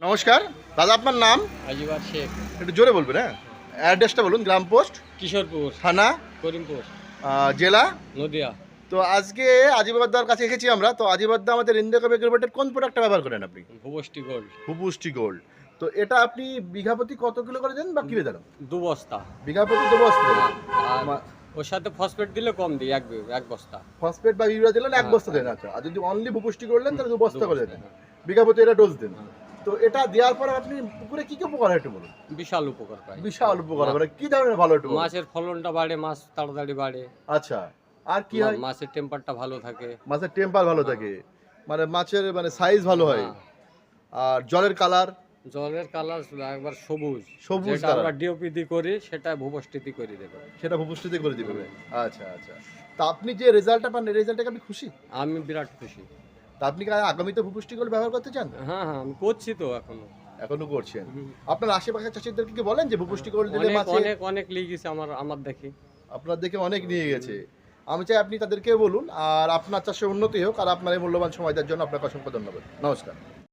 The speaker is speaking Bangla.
নমস্কার দাদা, আপনার নাম? আজিবার শেখ। একটু জোরে বলবেন। হ্যাঁ, অ্যাড্রেসটা বলুন। গ্রাম পোস্ট, কিশোরপুর, থানা, করিমপুর, জেলা। নদিয়া। তো আজকে আজিবাবদার কাছে এসেছি আমরা। তো আজিবাবদা আমাদের ইন্ডিয়া কাপ এগ্রোভেটের কোন প্রোডাক্টটা ব্যবহার করেন আপনি? ভুবষ্টি গোল্ড। ভুপুষ্টি গোল্ড। তো এটা আপনি বিঘা প্রতি কত কিলো করে দেন বা কিলো দেন? 2 বস্তা। বিঘা প্রতি 2 বস্তা দেন। আর ওর সাথে ফসফেট দিলে কম দিই, এক বস্তা। ফসফেট বা ইউরিয়া দিলেন 1 বস্তা দেন। আচ্ছা, আর যদি অনলি ভুপুষ্টি করলেন তাহলে 2 বস্তা করে দেন। বিঘা প্রতি এটা ডোজ দেন। তো এটা দেওয়ার পরে আপনি পুকুরে কি কি উপকার হয় একটু বলুন। বিশাল উপকার পাই। বিশাল উপকার, মানে কি ধরনের ভালো একটু বলুন। মাছের ফলনটা বাড়ে, মাছ তাড়াতাড়ি বাড়ে। আচ্ছা, আর কি হয়? মাছের টেম্পারটা ভালো থাকে। মাছের টেম্পার ভালো থাকে, মানে মাছের মানে সাইজ ভালো হয়। হ্যাঁ। আর জলের কালার? জলের কালার একবার সবুজ। সবুজ যেটা কালার। আমরা ডিওপি দিয়ে করি সেটা ভুবষ্টিতে করে দেবে। সেটা ভূপুষ্টিতে করে দিবে। আচ্ছা আচ্ছা। তা আপনি যে রেজাল্টটা পান, এই রেজাল্টটাকে আপনি খুশি? আমি বিরাট খুশি। তা আপনি কি আগামীতে ভূপুষ্টি গোল্ড ব্যবহার করতে চান? হ্যাঁ, আমি করছি তো এখনো। এখনো করছেন? আপনার আশেপাশের চাষিদেরকে কি বলেন যে ভূপুষ্টি গোল্ড দিলে অনেক মাছে? অনেক অনেক লিয়ে গেছে আমার দেখি। আপনার দেখে অনেক নিয়ে গেছে। আমি চাই আপনি তাদেরকে বলুন, আর আপনার চাষে উন্নতি হোক, আর আপনার এই মূল্যবান সময় দেওয়ার জন্য আপনাকে অসংখ্য ধন্যবাদ। নমস্কার।